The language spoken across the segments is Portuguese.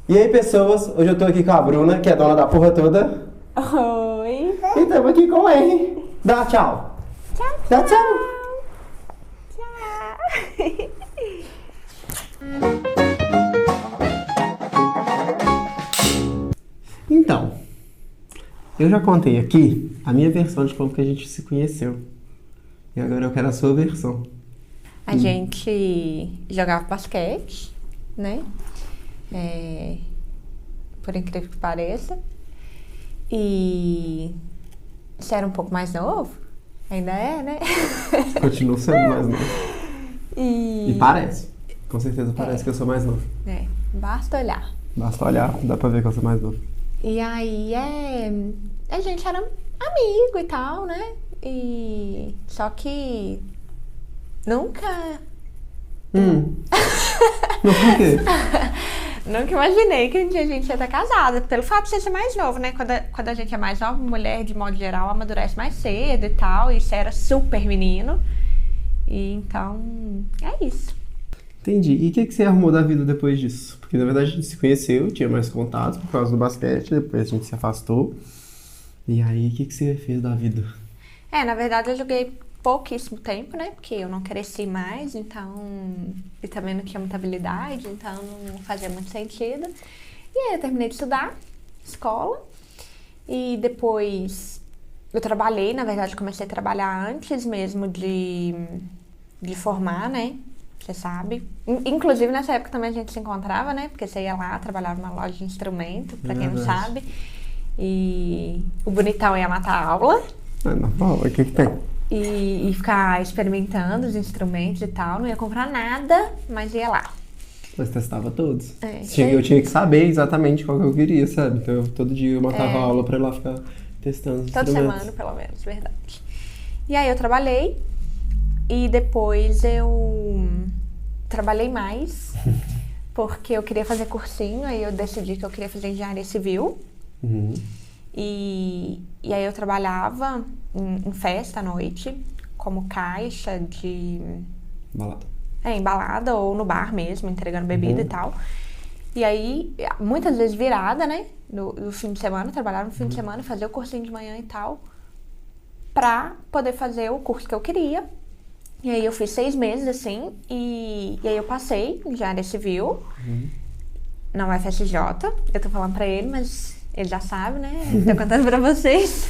E aí, pessoas, hoje eu tô aqui com a Bruna, que é dona da porra toda. Oi. E estamos aqui com o Henry. Dá tchau. Tchau, Dá tchau. tchau. Então, eu já contei aqui a minha versão de como que a gente se conheceu. E agora eu quero a sua versão. A gente jogava basquete, né? Por incrível que pareça. E você era um pouco mais novo? Ainda é, né? Continuo sendo mais novo. E E parece. Com certeza parece que eu sou mais novo. basta olhar. Basta olhar, dá pra ver que eu sou mais novo. E aí a gente era amigo e tal, né? Só que nunca Não, por quê? Nunca imaginei que um dia a gente ia estar casada. Pelo fato de você ser mais novo, né? Quando a gente é mais nova, mulher, de modo geral, amadurece mais cedo e tal. E você era super menino. E então, é isso. Entendi. E o que você arrumou da vida depois disso? Porque na verdade a gente se conheceu, tinha mais contatos por causa do basquete, depois a gente se afastou. E aí, o que você fez da vida? Na verdade eu joguei pouquíssimo tempo, né? Porque eu não cresci mais, então... E também não tinha muita habilidade, então não fazia muito sentido. E aí eu terminei de estudar, escola. E depois eu trabalhei, na verdade comecei a trabalhar antes mesmo de formar, né? Você sabe. Inclusive nessa época também a gente se encontrava, né? Porque você ia lá, trabalhava numa loja de instrumento, pra quem não sabe. E o bonitão ia matar a aula. É normal, o que tem? E ficar experimentando os instrumentos e tal. Não ia comprar nada, mas ia lá. Mas testava todos. Sim. Eu tinha que saber exatamente qual que eu queria, sabe? Então todo dia eu matava a aula pra ir lá ficar testando os Toda instrumentos. semana, pelo menos, verdade. E aí eu trabalhei. E depois eu trabalhei mais. Porque eu queria fazer cursinho. Aí eu decidi que eu queria fazer engenharia civil. Uhum. E aí eu trabalhava em festa à noite, como caixa de... Balada. em balada ou no bar mesmo, entregando bebida e tal. E aí, muitas vezes virada, né? No fim de semana, trabalhava no fim de semana, fazia o cursinho de manhã e tal, pra poder fazer o curso que eu queria. E aí eu fiz 6 meses, assim, e aí eu passei em engenharia civil, na UFSJ. Eu tô falando pra ele, mas ele já sabe, né? Tô contando pra vocês.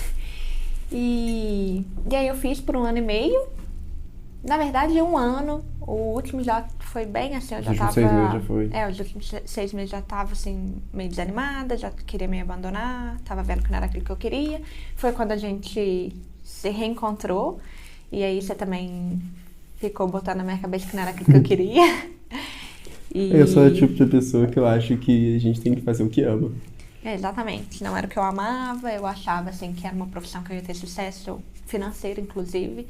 E aí eu fiz por 1 ano e meio. Na verdade, 1 ano. O último já foi bem assim, eu já tava... Os últimos 6 meses já foi. Os últimos 6 meses já tava, assim, meio desanimada, já queria me abandonar, tava vendo que não era aquilo que eu queria. Foi quando a gente se reencontrou, e aí você também ficou botando na minha cabeça que não era aquilo que eu queria. Eu sou o tipo de pessoa que eu acho que a gente tem que fazer o que ama. Exatamente, não era o que eu amava, eu achava, assim, que era uma profissão que eu ia ter sucesso financeiro, inclusive,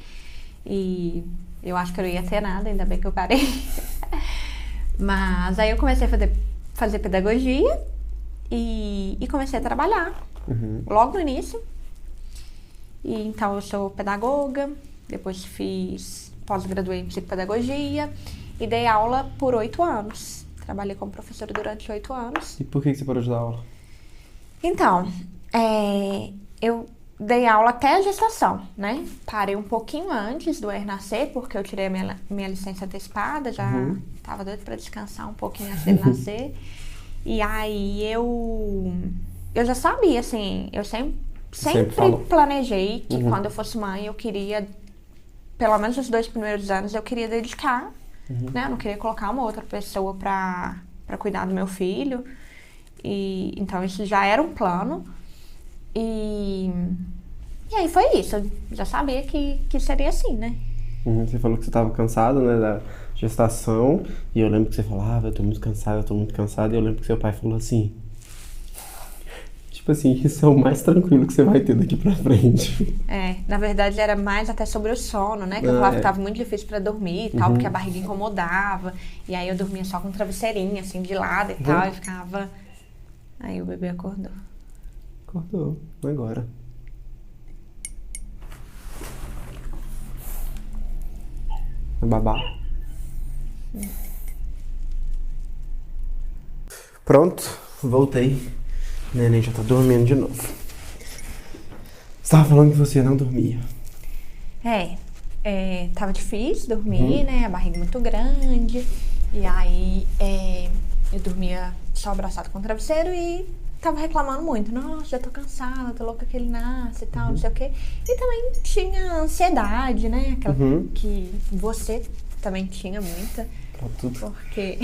e eu acho que eu não ia ter nada, ainda bem que eu parei. Mas aí eu comecei a fazer pedagogia e comecei a trabalhar, logo no início. E então eu sou pedagoga, depois fiz pós-graduei em psicopedagogia e dei aula por 8 anos. Trabalhei como professora durante 8 anos. E por que você parou de dar aula? Então, eu dei aula até a gestação, né? Parei um pouquinho antes do Henry nascer, porque eu tirei a minha licença antecipada, já tava doida pra descansar um pouquinho antes dele nascer. E aí eu já sabia, assim, eu sempre planejei que quando eu fosse mãe eu queria, pelo menos os 2 primeiros anos, eu queria dedicar, né? Eu não queria colocar uma outra pessoa pra cuidar do meu filho. E então isso já era um plano. E aí foi isso. Eu já sabia que seria assim, né? Você falou que você estava cansada, né, da gestação. E eu lembro que você falava, eu tô muito cansada, eu tô muito cansada. E eu lembro que seu pai falou assim... Tipo assim, isso é o mais tranquilo que você vai ter daqui pra frente. Na verdade era mais até sobre o sono, né? Que eu falava que tava muito difícil pra dormir e tal, porque a barriga incomodava. E aí eu dormia só com um travesseirinho, assim, de lado e tal. E ficava... Aí o bebê acordou. Acordou, agora. É babá. Pronto. Voltei. Neném já tá dormindo de novo. Você tava falando que você não dormia. Tava difícil dormir, né? A barriga muito grande. E aí eu dormia só abraçado com o travesseiro e tava reclamando muito. Nossa, já tô cansada, tô louca que ele nasce e tal, não sei o quê. E também tinha ansiedade, né? Aquela que você também tinha muita. Pra tudo. Porque.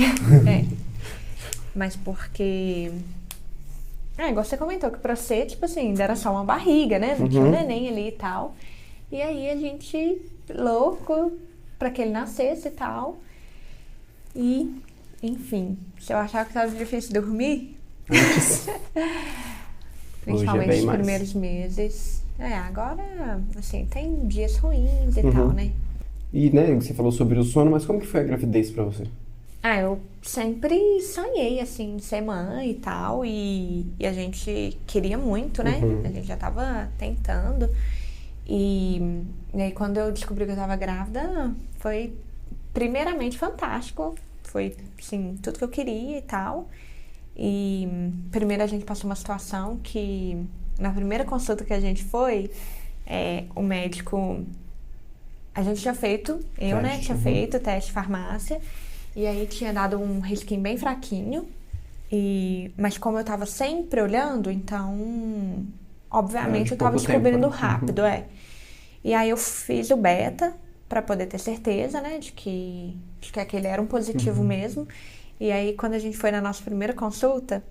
Mas porque. Igual você comentou que pra você, tipo assim, ainda era só uma barriga, né? Não tinha um neném ali e tal. E aí a gente, louco, pra que ele nascesse e tal. E, enfim, se eu achava que tava difícil dormir, Antes. principalmente bem nos mais. primeiros meses. Agora, assim, tem dias ruins e tal, né? E, né, você falou sobre o sono, mas como que foi a gravidez pra você? Eu sempre sonhei, assim, ser mãe e tal, e a gente queria muito, né? A gente já tava tentando. E aí, quando eu descobri que eu tava grávida, foi primeiramente fantástico. Foi, assim, tudo que eu queria e tal. E primeiro a gente passou uma situação que, na primeira consulta que a gente foi, o médico... A gente tinha feito, tinha feito teste de farmácia. E aí tinha dado um risquinho bem fraquinho. Mas como eu tava sempre olhando, então... Obviamente eu tava descobrindo rápido, E aí eu fiz o beta pra poder ter certeza, né, de que aquele era um positivo mesmo. E aí quando a gente foi na nossa primeira consulta...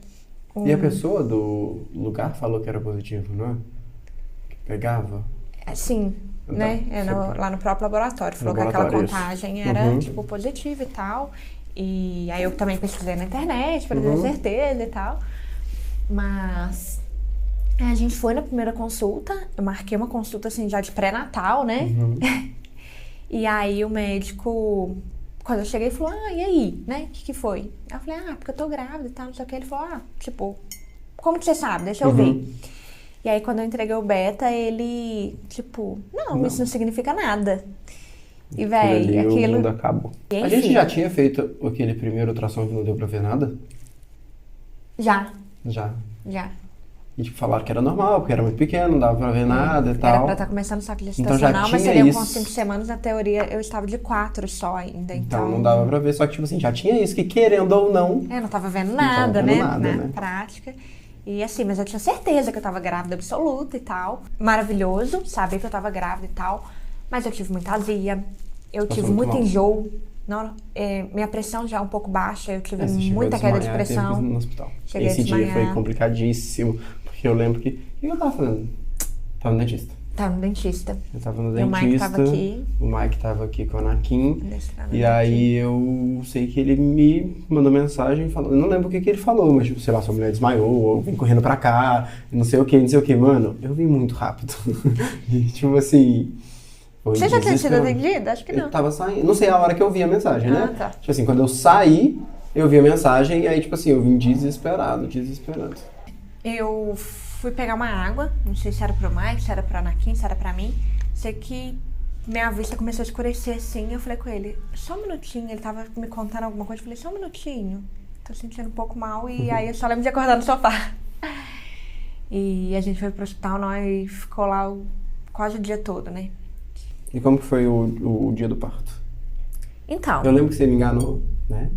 E a pessoa do lugar falou que era positivo, não é? Que pegava? Sim, né? Lá no próprio laboratório. Falou que aquela contagem era, tipo, positiva e tal. E aí eu também pesquisei na internet pra ter certeza e tal. Mas... a gente foi na primeira consulta, eu marquei uma consulta assim já de pré-natal, né? E aí o médico, quando eu cheguei, falou, e aí, né? O que foi? Eu falei, porque eu tô grávida e tal, não sei o que. Ele falou, tipo, como que você sabe? Deixa eu ver. E aí quando eu entreguei o beta, ele, tipo, não, isso não significa nada. E, véi, aquilo... o mundo acabou. A gente já tinha feito aquele primeiro ultrassom que não deu pra ver nada? Já. E tipo, falaram que era normal, porque era muito pequeno, não dava pra ver nada e tal. Era pra estar começando o ciclo Então já gestacional, mas tinha seria isso. com 5 semanas, na teoria eu estava de 4 só ainda, Então não dava pra ver, só que tipo assim, já tinha isso, que querendo ou não... não tava vendo nada, na prática. E assim, mas eu tinha certeza que eu tava grávida absoluta e tal. Maravilhoso, saber que eu tava grávida e tal. Mas eu tive muita azia, eu tive muito enjoo. Minha pressão já é um pouco baixa, eu tive muita queda de pressão. No hospital. Cheguei Esse a dia desmaiar. foi complicadíssimo, porque eu lembro que... O que eu tava fazendo? Tava no dentista. Tava no dentista. Eu tava no E o dentista. Mike tava aqui. O Mike tava aqui com a Anakin. E aí eu sei que ele me mandou mensagem falando... Eu não lembro o que ele falou, mas tipo, sei lá, sua mulher desmaiou, ou vim correndo pra cá, não sei o que. Mano, eu vim muito rápido. E tipo assim... Você já tinha sido atendida? Acho que não. Eu tava saindo. Não sei a hora que eu vi a mensagem, né? Tá. Tipo assim, quando eu saí, eu vi a mensagem e aí, tipo assim, eu vim desesperado. Eu fui pegar uma água, não sei se era pro Mike, se era pro Anakin, se era pra mim. Sei que minha vista começou a escurecer assim, eu falei com ele, só um minutinho, ele tava me contando alguma coisa, eu falei, só um minutinho, tô sentindo um pouco mal, e aí eu só lembro de acordar no sofá. E a gente foi pro hospital, e ficou lá quase o dia todo, né? E como que foi o dia do parto? Então... Eu lembro que você me enganou, né?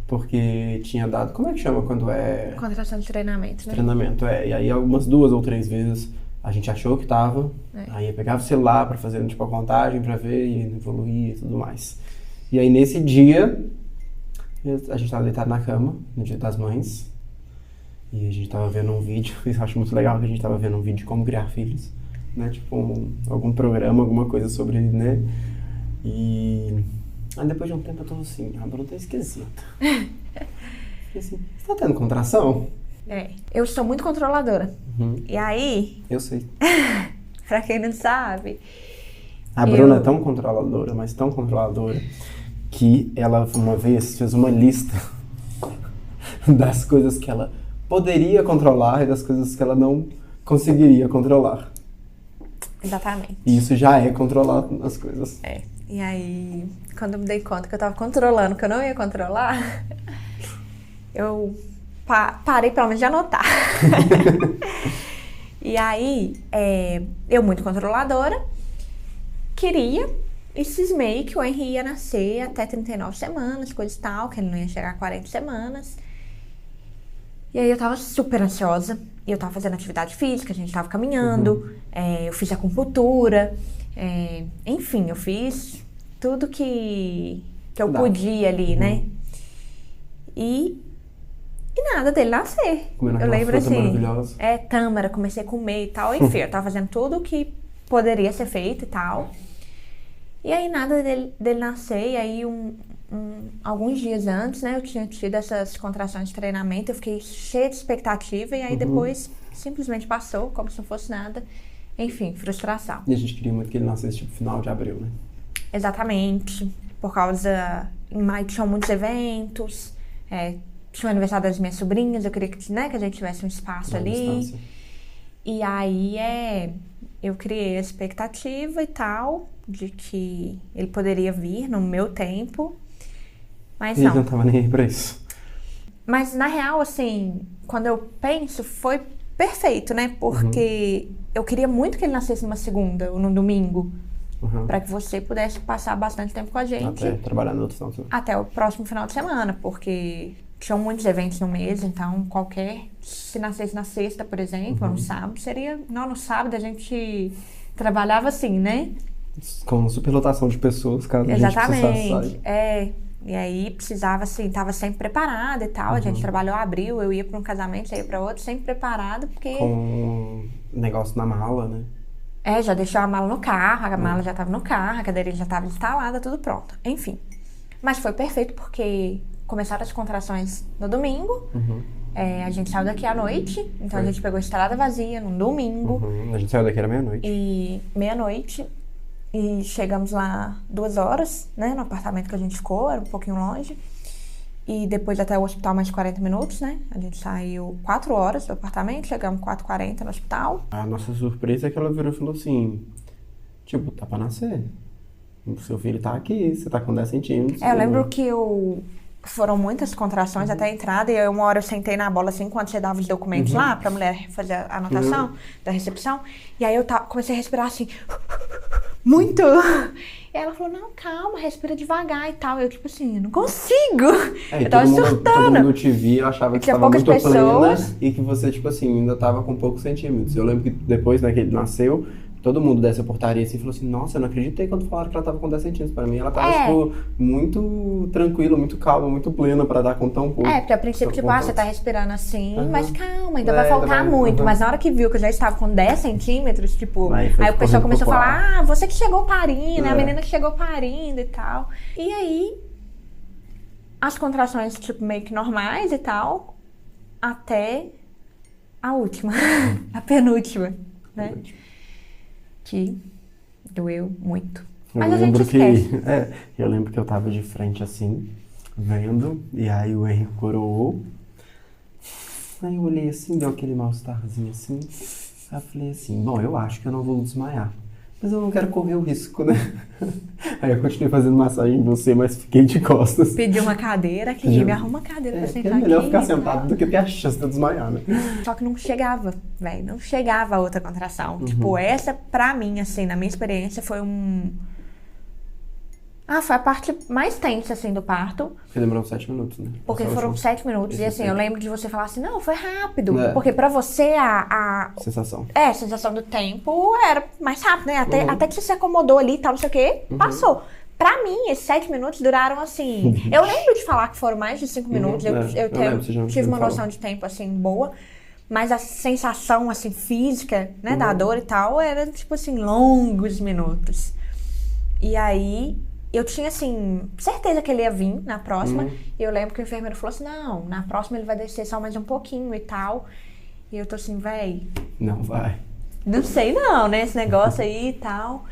Porque tinha dado... Como é que chama quando é... Contração de treinamento, né? Treinamento, E aí algumas 2 ou 3 vezes a gente achou que tava. Aí eu pegava o celular pra fazer, tipo, a contagem pra ver e evoluir e tudo mais. E aí nesse dia, a gente tava deitado na cama, no Dia das Mães. E a gente tava vendo um vídeo. Eu acho muito legal que a gente tava vendo um vídeo de como criar filhos. Né? Tipo, algum programa, alguma coisa sobre, né? E... Aí depois de um tempo eu tô assim, a Bruna tá esquisita. Fiquei assim, você tá tendo contração? Eu sou muito controladora. E aí... Eu sei. Pra quem não sabe... A Bruna é tão controladora, mas tão controladora, que ela uma vez fez uma lista das coisas que ela poderia controlar e das coisas que ela não conseguiria controlar. Exatamente. E isso já é controlar as coisas. E aí, quando eu me dei conta que eu tava controlando, que eu não ia controlar, eu parei pelo menos de anotar. E aí, eu muito controladora, queria e cismei que o Henry ia nascer até 39 semanas, coisa e tal, que ele não ia chegar a 40 semanas. E aí eu tava super ansiosa, e eu tava fazendo atividade física, a gente tava caminhando, eu fiz acupuntura, enfim, eu fiz tudo que eu podia ali, né? E nada dele nascer. Comendo Eu lembro fruta assim, maravilhosa. tâmara, comecei a comer e tal, enfim, eu tava fazendo tudo o que poderia ser feito e tal. E aí nada dele nascer, e aí alguns dias antes, né, eu tinha tido essas contrações de treinamento, eu fiquei cheia de expectativa, e aí depois simplesmente passou, como se não fosse nada. Enfim, frustração. E a gente queria muito que ele nascesse tipo final de abril, né? Exatamente, por causa, em maio tinham muitos eventos, tinha o aniversário das minhas sobrinhas, eu queria que, né, que a gente tivesse um espaço Na ali. distância. E aí eu criei a expectativa e tal, de que ele poderia vir no meu tempo, mas E ele não não. tava nem aí pra isso. Mas na real, assim, quando eu penso, foi perfeito, né? Porque eu queria muito que ele nascesse numa segunda ou num domingo, pra que você pudesse passar bastante tempo com a gente. Até trabalhar no outro final de semana. Até o próximo final de semana, porque tinham muitos eventos no mês, então se nascesse na sexta, por exemplo, ou no sábado, no sábado a gente trabalhava assim, né? Com superlotação de pessoas, caso a gente precisasse Exatamente, sair. e aí precisava assim, tava sempre preparada e tal, a gente trabalhou abril, eu ia pra um casamento, eu ia pra outro, sempre preparado, porque... Com negócio na mala, né? já deixou a mala no carro, a mala já tava no carro, a cadeirinha já tava instalada, tudo pronto, enfim. Mas foi perfeito porque começaram as contrações no domingo, a gente saiu daqui à noite, então a gente pegou a estrada vazia num domingo. A gente saiu daqui era meia-noite. E meia-noite, e chegamos lá 2 horas, né, no apartamento que a gente ficou, era um pouquinho longe. E depois até o hospital mais de 40 minutos, né, a gente saiu 4 horas do apartamento, chegamos 4h40 no hospital. A nossa surpresa é que ela virou e falou assim, tipo, tá pra nascer. O seu filho tá aqui, você tá com 10 centímetros. Eu lembro que foram muitas contrações até a entrada, e uma hora eu sentei na bola assim, enquanto você dava os documentos lá pra mulher fazer a anotação da recepção, e aí eu comecei a respirar assim, muito! E ela falou, não, calma, respira devagar e tal. Eu, tipo assim, eu não consigo! Eu tava surtando! Todo mundo te via, achava que tinha tava poucas muito pessoas. plena e que você, tipo assim, ainda tava com poucos centímetros. Eu lembro que depois, né, que ele nasceu, todo mundo dessa portaria assim falou assim, nossa, eu não acreditei quando falaram que ela tava com 10 centímetros. Pra mim, ela tava, tipo, muito tranquila, muito calma, muito plena pra dar com tão pouco. Porque a princípio, tipo, você tá respirando assim, mas calma, ainda vai ainda faltar muito. Mas na hora que viu que eu já estava com 10 centímetros, tipo, aí o pessoal começou a falar, você que chegou parindo, a menina que chegou parindo e tal. E aí, as contrações, tipo, meio que normais e tal, até a última, a penúltima, né? Que doeu muito. Mas a gente esquece. Eu lembro que eu tava de frente assim, vendo, e aí o Henry coroou. Aí eu olhei assim, deu aquele mal-estarzinho assim. Aí eu falei assim, bom, eu acho que eu não vou desmaiar. Mas eu não quero correr o risco, né? Aí eu continuei fazendo massagem em você, mas fiquei de costas. Pedi uma cadeira aqui, me arruma uma cadeira pra sentar aqui. É melhor ficar sentado do que ter a chance de eu desmaiar, né? Só que não chegava, velho, não chegava a outra contração. Tipo, essa pra mim, assim, na minha experiência, foi foi a parte mais tensa, assim, do parto. Porque demorou 7 minutos, né? Porque foram 7 minutos. E assim, eu lembro de você falar assim, não, foi rápido. É. Porque pra você a Sensação. a sensação do tempo era mais rápido, né? Até que você se acomodou ali e tal, não sei o quê, passou. Pra mim, esses 7 minutos duraram assim... Eu lembro de falar que foram mais de 5 minutos. Eu tive uma noção de tempo, assim, boa. Mas a sensação, assim, física, né, da dor e tal, era, tipo assim, longos minutos. E aí... Eu tinha, assim, certeza que ele ia vir na próxima. E eu lembro que o enfermeiro falou assim, não, na próxima ele vai descer só mais um pouquinho e tal. E eu tô assim, véi... Não vai. Não sei não, né, esse negócio aí e tal.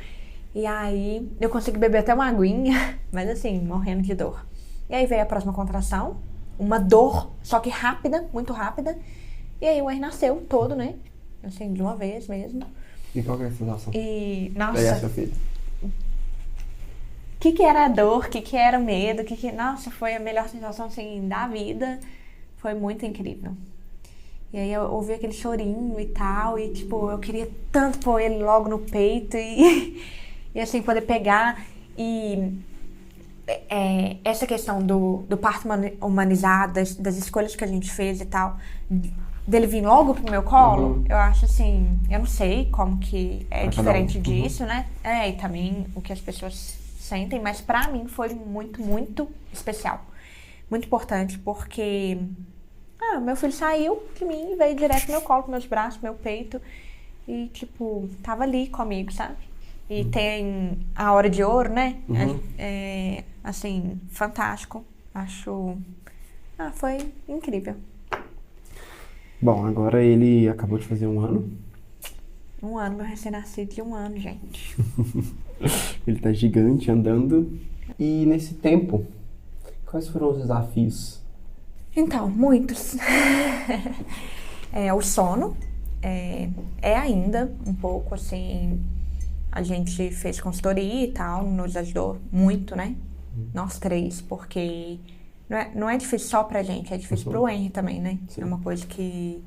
E aí, eu consegui beber até uma aguinha, mas assim, morrendo de dor. E aí veio a próxima contração, uma dor, só que rápida, muito rápida. E aí o Henry nasceu todo, né, assim, de uma vez mesmo. E qual que é a sensação? E, nossa... Pegar seu filho. O que era a dor, o que era o medo, Nossa, foi a melhor sensação, assim, da vida. foi muito incrível. E aí eu ouvi aquele chorinho e tal, e tipo, eu queria tanto pôr ele logo no peito e, e assim, poder pegar. E essa questão do parto humanizado, das escolhas que a gente fez e tal, dele vir logo pro meu colo, eu acho assim, eu não sei como que é diferente disso, né? E também o que as pessoas sentem, mas pra mim foi muito, muito especial. Muito importante, porque meu filho saiu de mim e veio direto pro meu colo, pros meus braços, pro meu peito, e tipo, tava ali comigo, sabe? E tem a hora de ouro, né? Assim, fantástico. Acho... foi incrível. Bom, agora ele acabou de fazer 1 ano. 1 ano, meu recém-nascido de 1 ano, gente. Ele tá gigante, andando. E nesse tempo, quais foram os desafios? Então, muitos. O sono é ainda um pouco, assim... A gente fez consultoria e tal, nos ajudou muito, né? Nós 3, porque não é difícil só pra gente, é difícil pro Henry também, né? Sim. É uma coisa que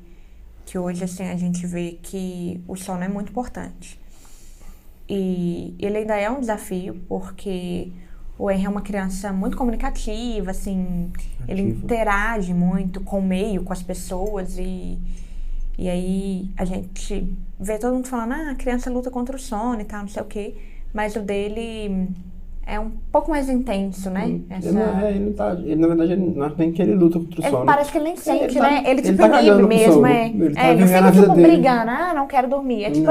hoje, assim, a gente vê que o sono é muito importante. E ele ainda é um desafio, porque o Henry é uma criança muito comunicativa, assim, ele interage muito com o meio, com as pessoas e aí a gente vê todo mundo falando, a criança luta contra o sono e tal, não sei o quê. Mas o dele é um pouco mais intenso, né? Ele, na verdade, não é nem que ele luta contra o sono. Parece que ele nem sente, né? Ele tipo tá inibe mesmo, Ele tá não fica tipo brigando, não quero dormir. É tipo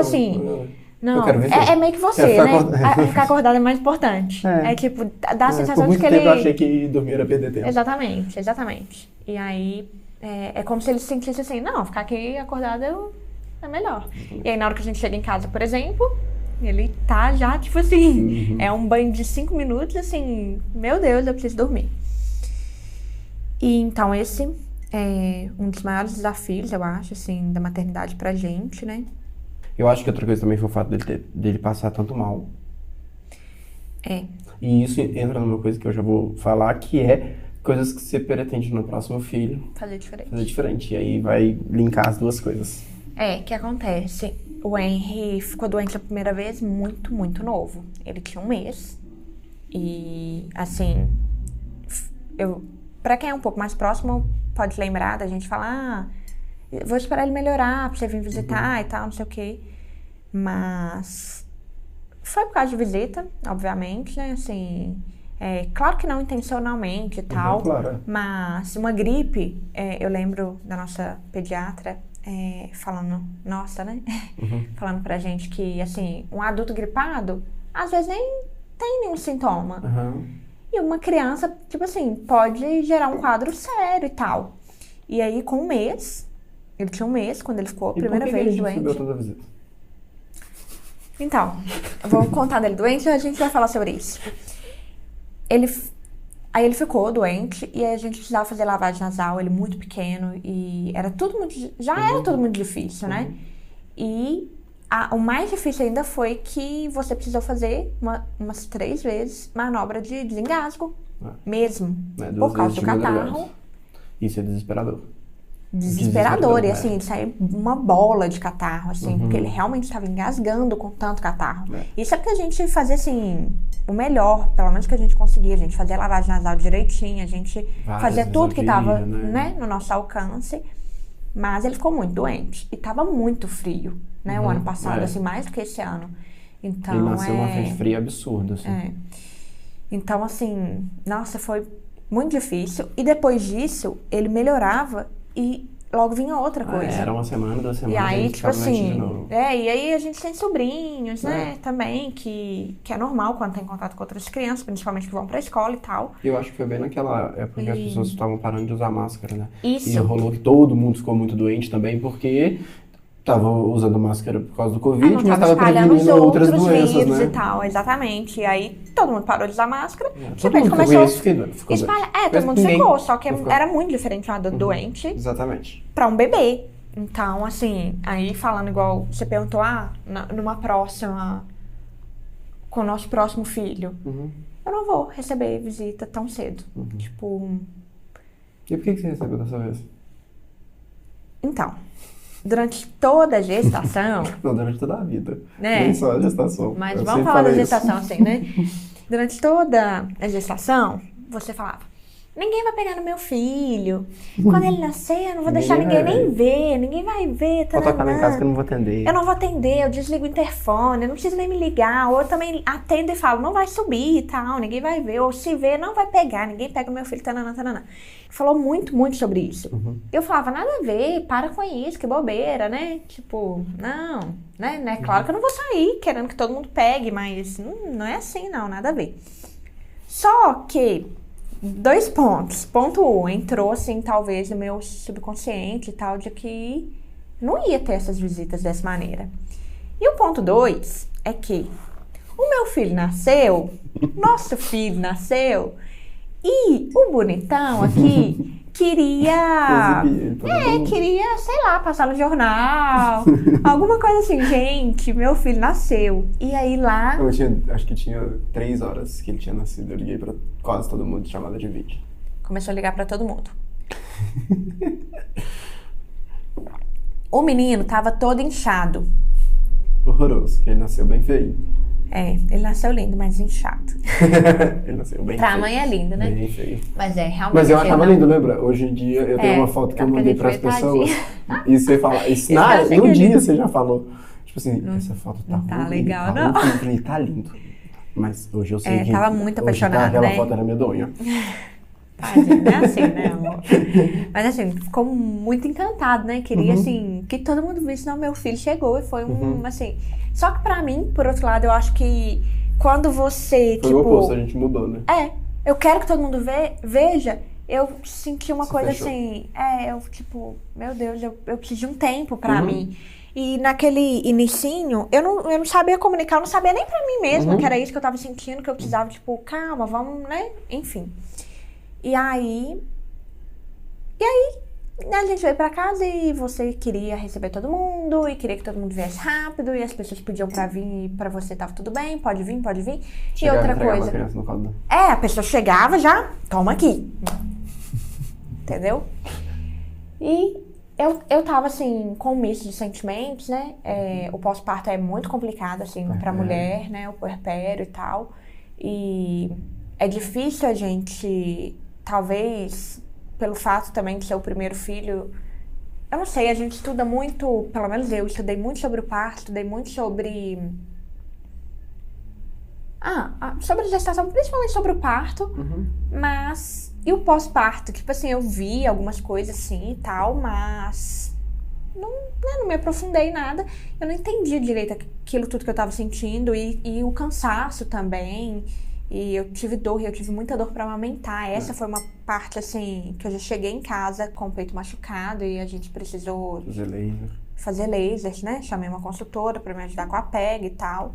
não, é meio que você, né? Ficar acordado é mais importante. É tipo, dá a sensação de que ele... eu achei que dormir era perder tempo. Exatamente. E aí... É como se ele se sentisse assim, não, ficar aqui acordado é melhor. E aí na hora que a gente chega em casa, por exemplo, ele tá já, tipo assim, é um banho de 5 minutos, assim, meu Deus, eu preciso dormir. E então esse é um dos maiores desafios, eu acho, assim, da maternidade pra gente, né? Eu acho que outra coisa também foi o fato dele passar tanto mal. E isso entra numa coisa que eu já vou falar, que é coisas que você pretende no próximo filho. Fazer diferente. E aí vai linkar as duas coisas. O que acontece? O Henry ficou doente a primeira vez muito, muito novo. Ele tinha 1 mês. E, assim, pra quem é um pouco mais próximo, pode lembrar da gente falar, vou esperar ele melhorar pra você vir visitar e tal, não sei o quê. Mas foi por causa de visita, obviamente, né? Assim... claro que não intencionalmente e tal, claro. Mas uma gripe, eu lembro da nossa pediatra falando, falando pra gente que, assim, um adulto gripado, às vezes nem tem nenhum sintoma. E uma criança, tipo assim, pode gerar um quadro sério e tal. E aí, com 1 mês, ele tinha 1 mês quando ele ficou a primeira vez doente. Toda a visita? Então, eu vou contar dele doente e a gente vai falar sobre isso. Aí ele ficou doente e a gente precisava fazer lavagem nasal, ele muito pequeno e era tudo muito difícil, né? E o mais difícil ainda foi que você precisou fazer umas 3 vezes manobra de desengasgo, mesmo, por causa do catarro. Isso é desesperador. E assim, saiu uma bola de catarro, assim, porque ele realmente estava engasgando com tanto catarro. Isso é porque a gente fazia, assim, o melhor, pelo menos que a gente conseguia. A gente fazia a lavagem nasal direitinho, a gente fazia tudo que estava, né, no nosso alcance. Mas ele ficou muito doente e estava muito frio, né, o ano passado, assim, mais do que esse ano. Então, ele nasceu numa frente fria absurda, assim. Então, assim, nossa, foi muito difícil. E depois disso, ele melhorava e logo vinha outra coisa. Era 1 semana, 2 semanas. E aí, tipo assim, e aí a gente tem sobrinhos, né, também, que é normal quando tem contato com outras crianças, principalmente que vão pra escola e tal. Eu acho que foi bem naquela época que as pessoas estavam parando de usar máscara, né? Isso. E rolou que todo mundo ficou muito doente também, porque tava usando máscara por causa do Covid, mas tava prevenindo outras doenças, vírus né? E tal, exatamente. E aí todo mundo parou de usar máscara. Todo mundo começou ficou espalhar. Todo mundo ficou, só que era muito diferente um adulto doente. Exatamente. Pra um bebê. Então, assim, aí falando igual você perguntou, numa próxima, com o nosso próximo filho, eu não vou receber visita tão cedo. Tipo... E por que você recebeu dessa vez? Então, durante toda a gestação... Não, durante toda a vida. Né? Nem só a gestação. Mas Eu vamos sempre falar da falei gestação isso. assim, né? Durante toda a gestação, você falava: ninguém vai pegar no meu filho. Quando ele nascer, eu não vou deixar ninguém nem ver. Ninguém vai ver. Pode tocar lá em casa que eu não vou taranã. atender. Eu não vou atender, eu desligo o interfone, eu não preciso nem me ligar. Ou eu também atendo e falo: não vai subir e tal, ninguém vai ver. Ou se ver, não vai pegar, ninguém pega o meu filho, taranã, taranã. Falou muito, muito sobre isso. Eu falava: nada a ver, para com isso, que bobeira, né? Tipo, não, né? Claro que eu não vou sair querendo que todo mundo pegue, mas não é assim, não, nada a ver. Só que 2 pontos. Ponto 1, entrou assim, talvez, no meu subconsciente e tal, de que não ia ter essas visitas dessa maneira. E o ponto 2 é que o meu filho nasceu, nosso filho nasceu, e o bonitão aqui queria... queria, sei lá, passar no jornal, alguma coisa assim. Gente, meu filho nasceu. E aí lá... Acho que tinha 3 horas que ele tinha nascido. Eu liguei pra quase todo mundo de chamada de vídeo. Começou a ligar pra todo mundo. O menino tava todo inchado. Horroroso, que ele nasceu bem feio. Ele nasceu lindo, mas inchado. Ele nasceu bem Pra feio. mãe é lindo, né? Bem feio. Mas realmente... Mas eu achava não. lindo, lembra? Hoje em dia eu tenho uma foto que eu mandei pras pessoas. E você fala... Isso, no dia você já falou. Tipo assim, essa foto tá não tá ruim, legal, tá não. ruim, tá lindo. Mas hoje eu sei que... Tava muito hoje apaixonada, aquela né? foto era medonha. Tadinho, não é assim, né, amor? Mas assim, ficou muito encantado, né? Queria, assim, que todo mundo visse, não, meu filho chegou e foi assim... Só que pra mim, por outro lado, eu acho que quando você, Foi o oposto, a gente mudou, né? Eu quero que todo mundo veja, eu senti uma coisa fechou. assim, eu tipo, meu Deus, eu preciso de um tempo pra mim. E naquele inicinho, eu não sabia comunicar, eu não sabia nem pra mim mesma que era isso que eu tava sentindo, que eu precisava, tipo, calma, vamos, né? Enfim. E aí a gente veio pra casa e você queria receber todo mundo e queria que todo mundo viesse rápido e as pessoas pediam pra vir e pra você tava tudo bem, pode vir. E outra coisa... A criança no colo. a pessoa chegava já, toma aqui. Entendeu? E eu tava assim, com um misto de sentimentos, né? O pós-parto é muito complicado, assim, pra mulher, né? O puerpério e tal. E é difícil a gente, talvez... pelo fato também de ser o primeiro filho, eu não sei, a gente estuda muito, pelo menos eu estudei muito sobre o parto, estudei muito sobre... sobre a gestação, principalmente sobre o parto, mas... E o pós-parto? Tipo assim, eu vi algumas coisas assim e tal, mas... Não me aprofundei em nada, eu não entendi direito aquilo tudo que eu tava sentindo e o cansaço também... E eu tive dor, eu tive muita dor pra amamentar. Essa foi uma parte, assim, que eu já cheguei em casa com o peito machucado e a gente precisou fazer lasers, né? Chamei uma consultora pra me ajudar com a PEG e tal.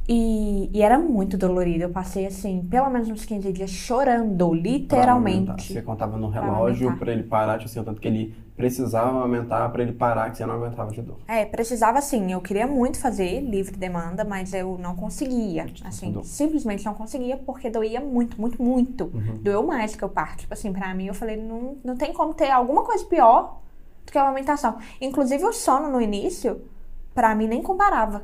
E era muito dolorido. Eu passei, assim, pelo menos uns 15 dias chorando, literalmente. Você contava no relógio pra ele parar, tipo assim, o tanto que ele precisava aumentar pra ele parar, que você não aguentava de dor. Precisava sim. Eu queria muito fazer livre demanda, mas eu não conseguia. Assim, simplesmente não conseguia porque doía muito, muito, muito. Doeu mais que o parto. Tipo assim, pra mim, eu falei, não tem como ter alguma coisa pior do que a amamentação. Inclusive, o sono no início... pra mim nem comparava.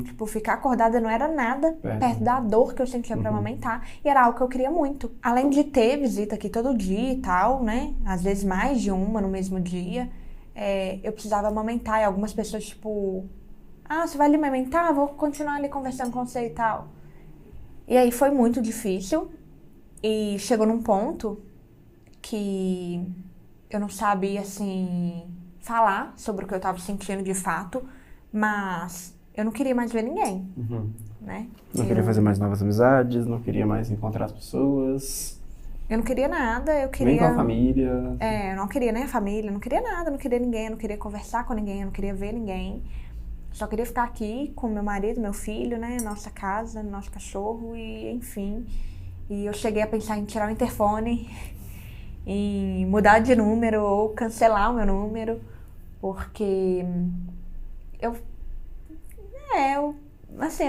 Tipo, ficar acordada não era nada perto da dor que eu sentia pra amamentar. E era algo que eu queria muito. Além de ter visita aqui todo dia e tal, né? Às vezes mais de uma no mesmo dia. Eu precisava amamentar. E algumas pessoas, tipo... você vai ali amamentar? Vou continuar ali conversando com você e tal. E aí foi muito difícil. E chegou num ponto que eu não sabia, assim... falar sobre o que eu tava sentindo de fato. Mas eu não queria mais ver ninguém, né? Não queria fazer mais novas amizades, não queria mais encontrar as pessoas. Eu não queria nada, eu queria... Nem com a família. Eu não queria nem a família, não queria nada, não queria ninguém, eu não queria conversar com ninguém, eu não queria ver ninguém. Só queria ficar aqui com meu marido, meu filho, né? Nossa casa, nosso cachorro e enfim. E eu cheguei a pensar em tirar o interfone, em mudar de número ou cancelar o meu número, porque... Eu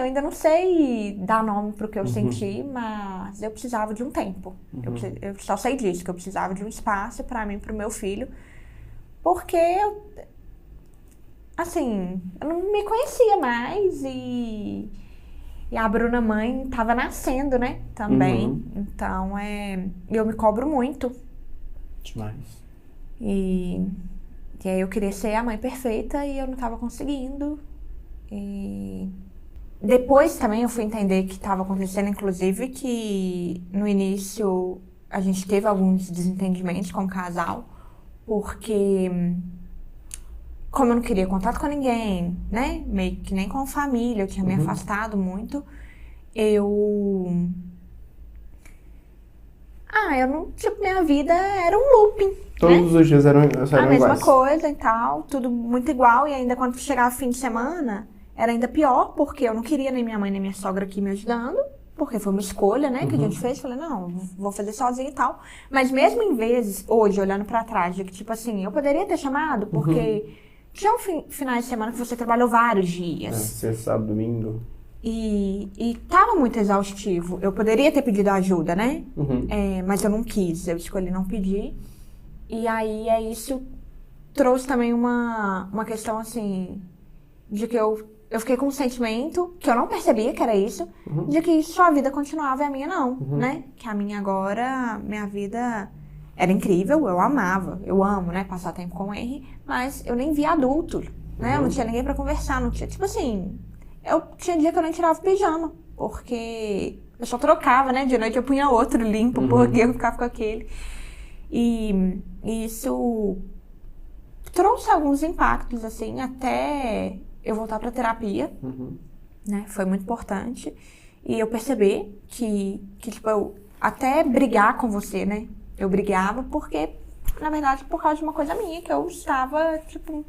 ainda não sei dar nome pro que eu senti, mas eu precisava de um tempo. Eu só sei disso, que eu precisava de um espaço pra mim, pro meu filho, Porque assim, eu não me conhecia mais e a Bruna mãe tava nascendo, né? Também. Então, eu me cobro muito. Demais. E aí eu queria ser a mãe perfeita e eu não tava conseguindo. E depois também eu fui entender que estava acontecendo, inclusive, que no início a gente teve alguns desentendimentos como casal, porque como eu não queria contato com ninguém, né? Meio que nem com a família, eu tinha me afastado muito, eu não, tipo, minha vida era um looping. Todos os dias eram A mesma iguais. coisa e tal, tudo muito igual, e ainda quando chegava fim de semana, era ainda pior, porque eu não queria nem minha mãe nem minha sogra aqui me ajudando, porque foi uma escolha, né, que a gente fez. Falei, não, vou fazer sozinha e tal. Mas mesmo em vezes, hoje, olhando pra trás, de que, tipo assim, eu poderia ter chamado, porque tinha finais de semana que você trabalhou vários dias. Sexta, sábado, domingo. E tava muito exaustivo. Eu poderia ter pedido ajuda, né? Mas eu não quis, eu escolhi não pedir. E aí, isso trouxe também uma questão, assim, de que eu fiquei com um sentimento, que eu não percebia que era isso, de que sua vida continuava e a minha não, né? Que a minha agora, minha vida era incrível, eu amava, eu amo, né, passar tempo com o Henry, mas eu nem via adulto, né? Eu não tinha ninguém pra conversar, não tinha, tipo assim, eu tinha dia que eu nem tirava o pijama, porque eu só trocava, né? De noite eu punha outro limpo, porque eu ficava com aquele. E isso trouxe alguns impactos, assim, até eu voltar pra terapia, né? Foi muito importante. E eu perceber que tipo, eu até brigar com você, né? Eu brigava porque, na verdade, por causa de uma coisa minha, que eu estava, tipo...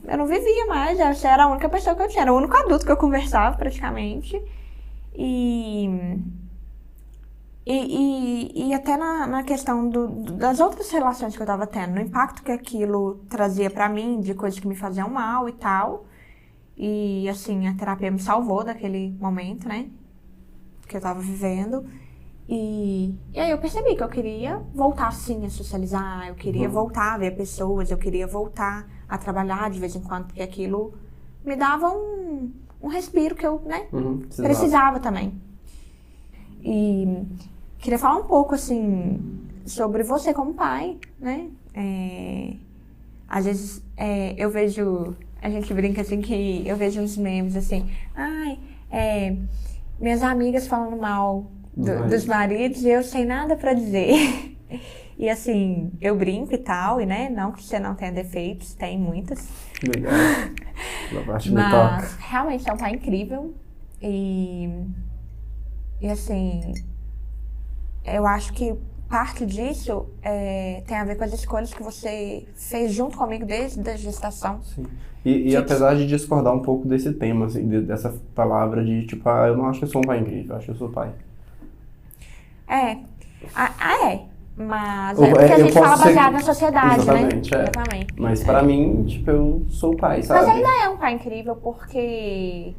eu não vivia mais, essa era a única pessoa que eu tinha, era o único adulto que eu conversava, praticamente. E até na questão das outras relações que eu tava tendo, no impacto que aquilo trazia pra mim, de coisas que me faziam mal e tal. E, assim, a terapia me salvou daquele momento, né? Que eu tava vivendo. E aí eu percebi que eu queria voltar, sim, a socializar, eu queria voltar a ver pessoas, eu queria voltar a trabalhar de vez em quando, porque aquilo me dava um respiro que eu, né, precisava também. E queria falar um pouco, assim, sobre você como pai, né? Às vezes eu vejo, a gente brinca assim que eu vejo uns memes assim, minhas amigas falando mal dos maridos e eu sem nada pra dizer. E assim, eu brinco e tal, e né, não que você não tenha defeitos, tem muitas. Legal. Mas realmente é um pai incrível e assim, eu acho que parte disso tem a ver com as escolhas que você fez junto comigo desde a gestação. Sim. E apesar de discordar um pouco desse tema, assim, dessa palavra de tipo, eu não acho que eu sou um pai incrível, eu acho que eu sou pai. Mas porque a gente fala baseado na sociedade, exatamente, né? Exatamente. Mas pra mim, tipo, eu sou pai, sabe? Mas ainda é um pai incrível porque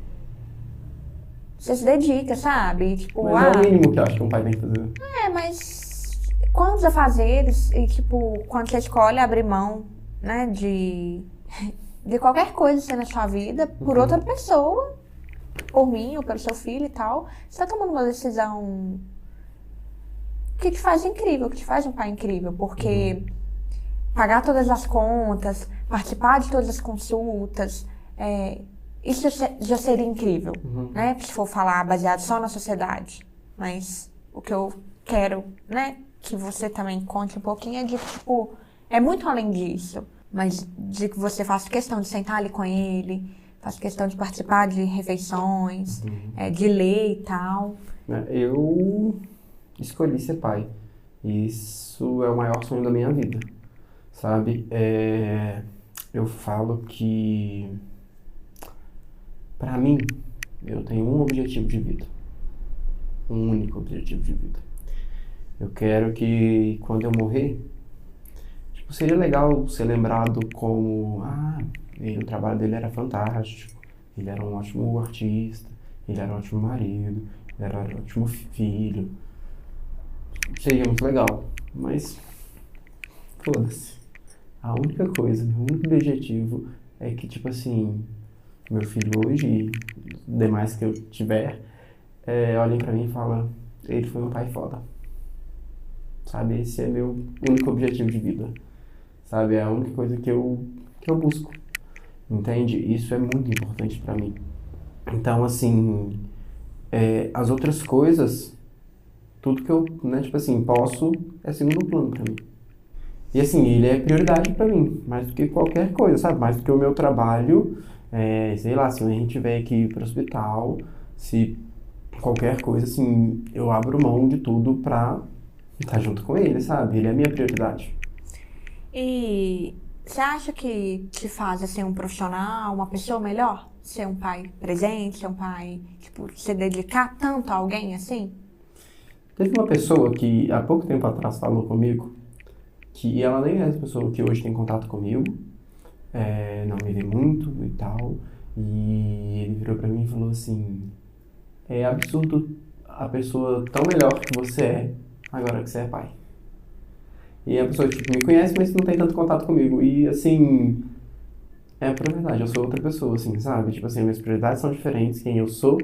você se dedica, sabe? Tipo, mas é o mínimo que eu acho que um pai tem que fazer. Mas quantos afazeres e, tipo, quando você escolhe abrir mão, né, de qualquer coisa assim, na sua vida por outra pessoa, por mim ou pelo seu filho e tal, você tá tomando uma decisão que te faz incrível, que te faz um pai incrível, porque pagar todas as contas, participar de todas as consultas, isso já seria incrível, né? Se for falar baseado só na sociedade. Mas o que eu quero, né, que você também conte um pouquinho é de, tipo, é muito além disso. Mas de que você faça questão de sentar ali com ele, faça questão de participar de refeições, de ler e tal. Eu escolhi ser pai. Isso é o maior sonho da minha vida, sabe? Eu falo que, pra mim, eu tenho um objetivo de vida. Um único objetivo de vida. Eu quero que, quando eu morrer, tipo, seria legal ser lembrado como, o trabalho dele era fantástico, ele era um ótimo artista, ele era um ótimo marido, ele era um ótimo filho. Seria muito legal, mas foda-se. A única coisa, meu único objetivo é que, tipo assim, meu filho hoje e demais que eu tiver, olhem pra mim e falam, ele foi um pai foda. Sabe? Esse é meu único objetivo de vida. Sabe? É a única coisa que eu busco. Entende? Isso é muito importante pra mim. Então, assim, as outras coisas, tudo que eu, né, tipo assim, posso, é segundo plano pra mim. E assim, ele é prioridade pra mim, mais do que qualquer coisa, sabe? Mais do que o meu trabalho, sei lá, se a gente tiver que ir pro hospital, se qualquer coisa, assim, eu abro mão de tudo pra estar junto com ele, sabe? Ele é a minha prioridade. E você acha que te faz assim um profissional, uma pessoa melhor? Ser um pai presente, ser um pai, tipo, se dedicar tanto a alguém assim? Teve uma pessoa que há pouco tempo atrás falou comigo, que ela nem é essa pessoa que hoje tem contato comigo, não me vê muito e tal, e ele virou pra mim e falou assim, é absurdo a pessoa tão melhor que você é, agora que você é pai. E a pessoa, tipo, me conhece, mas não tem tanto contato comigo. E, assim, por verdade, eu sou outra pessoa, assim, sabe? Tipo assim, minhas prioridades são diferentes, quem eu sou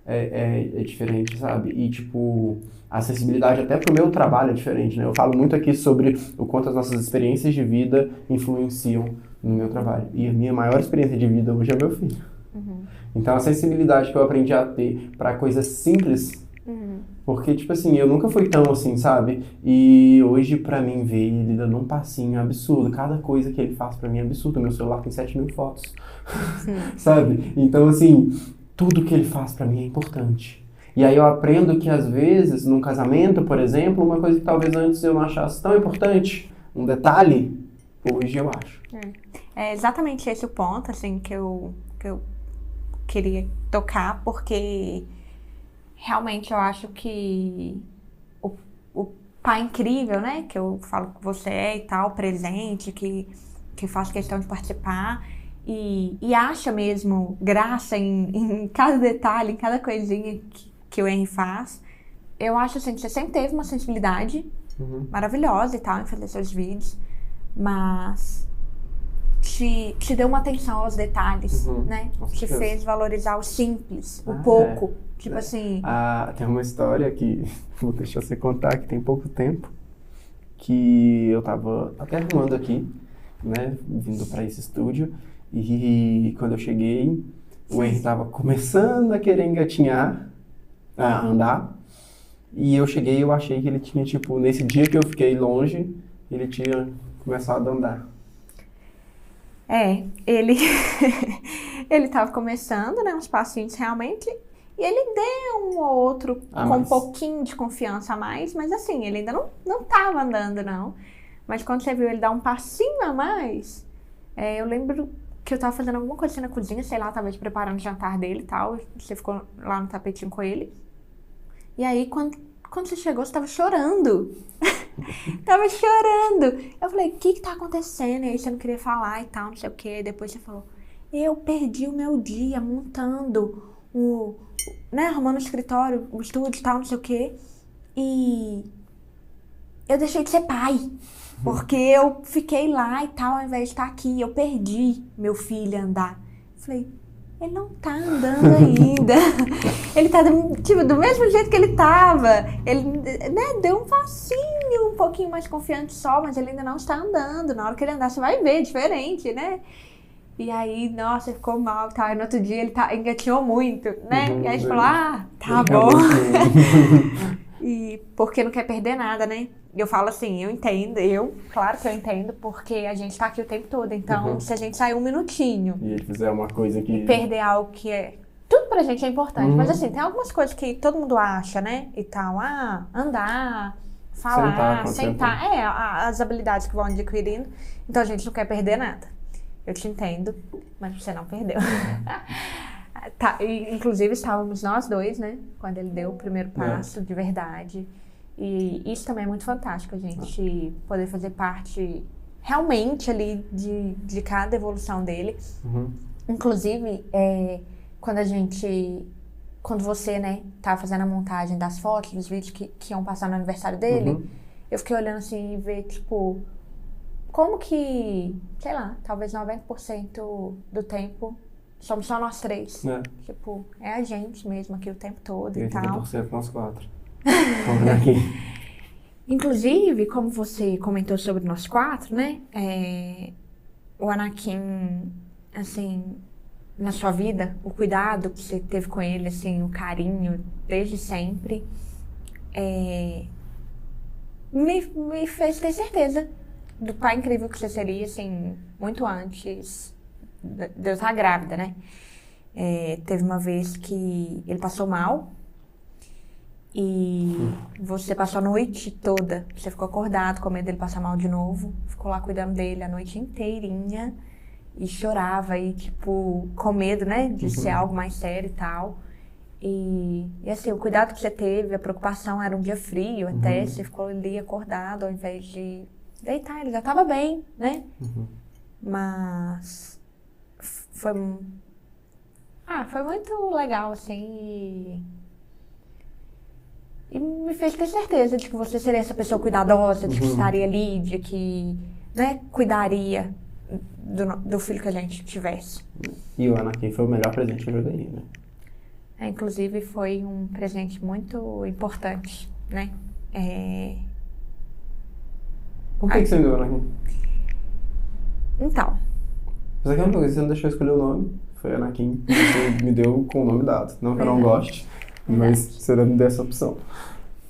é diferente, sabe? E, tipo, a acessibilidade até pro meu trabalho é diferente, né? Eu falo muito aqui sobre o quanto as nossas experiências de vida influenciam no meu trabalho. E a minha maior experiência de vida hoje é meu filho. Então, a sensibilidade que eu aprendi a ter para coisas simples, porque, tipo assim, eu nunca fui tão assim, sabe? E hoje, pra mim, ver ele dando um passinho absurdo. Cada coisa que ele faz pra mim é absurdo. Meu celular tem 7.000 fotos, sabe? Então, assim, tudo que ele faz pra mim é importante. E aí eu aprendo que, às vezes, num casamento, por exemplo, uma coisa que talvez antes eu não achasse tão importante, um detalhe, hoje eu acho. É exatamente esse o ponto, assim, que eu queria tocar, porque realmente eu acho que o pai incrível, né, que eu falo que você é e tal, presente, que faz questão de participar e acha mesmo graça em cada detalhe, em cada coisinha que o Henry faz. Eu acho assim, que você sempre teve uma sensibilidade maravilhosa e tal em fazer seus vídeos, mas te deu uma atenção aos detalhes, né? Te fez valorizar o simples, o pouco. Tipo assim. Tem uma história que vou deixar você contar, que tem pouco tempo, que eu tava até arrumando aqui, né? Vindo pra esse estúdio, e quando eu cheguei, o Henry tava começando a querer engatinhar, a andar, e eu cheguei e eu achei que ele tinha, tipo, nesse dia que eu fiquei longe, ele tinha começado a andar. Ele ele tava começando, né, uns passinhos realmente, e ele deu um ou outro com um pouquinho de confiança a mais, mas assim, ele ainda não tava andando, não. Mas quando você viu ele dar um passinho a mais, eu lembro que eu tava fazendo alguma coisa na cozinha, sei lá, talvez preparando o jantar dele e tal, você ficou lá no tapetinho com ele. E aí, quando você chegou, você tava chorando. Tava chorando. Eu falei, o que tá acontecendo? E aí você não queria falar e tal, não sei o que. Depois você falou, eu perdi o meu dia montando arrumando o escritório, o estúdio e tal, não sei o que. E eu deixei de ser pai. Porque eu fiquei lá e tal, ao invés de estar aqui. Eu perdi meu filho a andar. Eu falei, ele não tá andando ainda. Ele tá do mesmo jeito que ele tava. Ele, né, deu um passinho, um pouquinho mais confiante só, mas ele ainda não está andando. Na hora que ele andar, você vai ver, diferente, né? E aí, nossa, ficou mal, tá? E no outro dia ele engatinhou muito, né? E aí a gente falou, tá bom. E porque não quer perder nada, né? Eu falo assim, eu entendo, claro que eu entendo, porque a gente tá aqui o tempo todo. Então, se a gente sair um minutinho e ele fizer uma coisa que... e perder algo que é... Tudo pra gente é importante, mas assim, tem algumas coisas que todo mundo acha, né? E tal, andar, falar, sentar. As habilidades que vão adquirindo. Então, a gente não quer perder nada. Eu te entendo, mas você não perdeu. Tá, inclusive, estávamos nós dois, né? Quando ele deu o primeiro passo, de verdade. E isso também é muito fantástico, a gente poder fazer parte realmente ali de cada evolução dele. Inclusive, quando você, né, tava fazendo a montagem das fotos, dos vídeos que iam passar no aniversário dele, eu fiquei olhando assim e ver, tipo, como que, sei lá, talvez 90% do tempo somos só nós três. Tipo, é a gente mesmo aqui o tempo todo e tal. 80% nós 4. Vamos aqui. Inclusive, como você comentou sobre nós 4, né? O Anakin, assim, na sua vida, o cuidado que você teve com ele, assim, o carinho desde sempre, me fez ter certeza do pai incrível que você seria, assim, muito antes de eu estar grávida, né? Teve uma vez que ele passou mal e você passou a noite toda, você ficou acordado com medo dele passar mal de novo, ficou lá cuidando dele a noite inteirinha e chorava e, tipo, com medo, né, de ser algo mais sério e tal. E assim, o cuidado que você teve, a preocupação, era um dia frio até, você ficou ali acordado ao invés de deitar, ele já tava bem, né? Mas foi muito legal, assim, e me fez ter certeza de que você seria essa pessoa cuidadosa, de que estaria ali, de que, né, cuidaria do filho que a gente tivesse. E o Anakin foi o melhor presente que eu já ganhei, né? Inclusive foi um presente muito importante, né? Por que você me deu o Anakin? Então. Mas aquela coisa, você não deixou eu escolher o nome, foi Anakin, você me deu com o nome dado. Não que eu não goste, mas você me deu essa opção.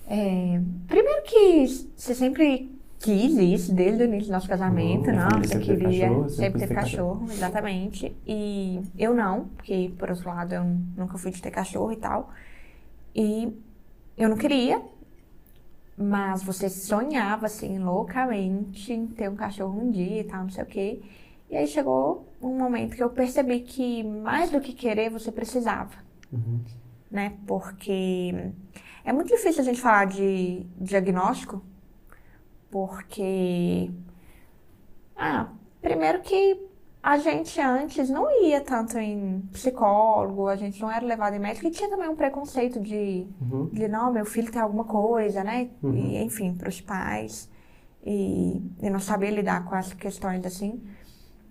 Primeiro que você sempre quis isso desde o início do nosso casamento, não? Você queria sempre ter cachorro, exatamente. E eu não, porque por outro lado eu nunca fui de ter cachorro e tal. E eu não queria, mas você sonhava assim loucamente em ter um cachorro um dia e tal, não sei o quê. E aí chegou um momento que eu percebi que mais do que querer você precisava, né? Porque é muito difícil a gente falar de diagnóstico. Porque, primeiro que a gente antes não ia tanto em psicólogo, a gente não era levado em médico, e tinha também um preconceito de não, meu filho tem alguma coisa, né? E, enfim, para os pais, e não saber lidar com as questões assim.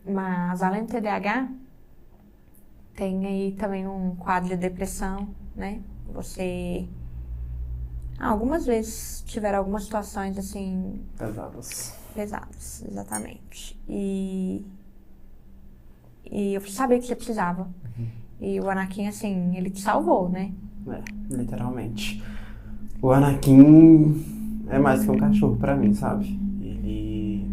Mas, além do TDAH, tem aí também um quadro de depressão, né? Você... algumas vezes tiveram algumas situações, assim... Pesadas, exatamente. E eu sabia que você precisava. E o Anakin, assim, ele te salvou, né? Literalmente. O Anakin é mais que um cachorro pra mim, sabe? Ele...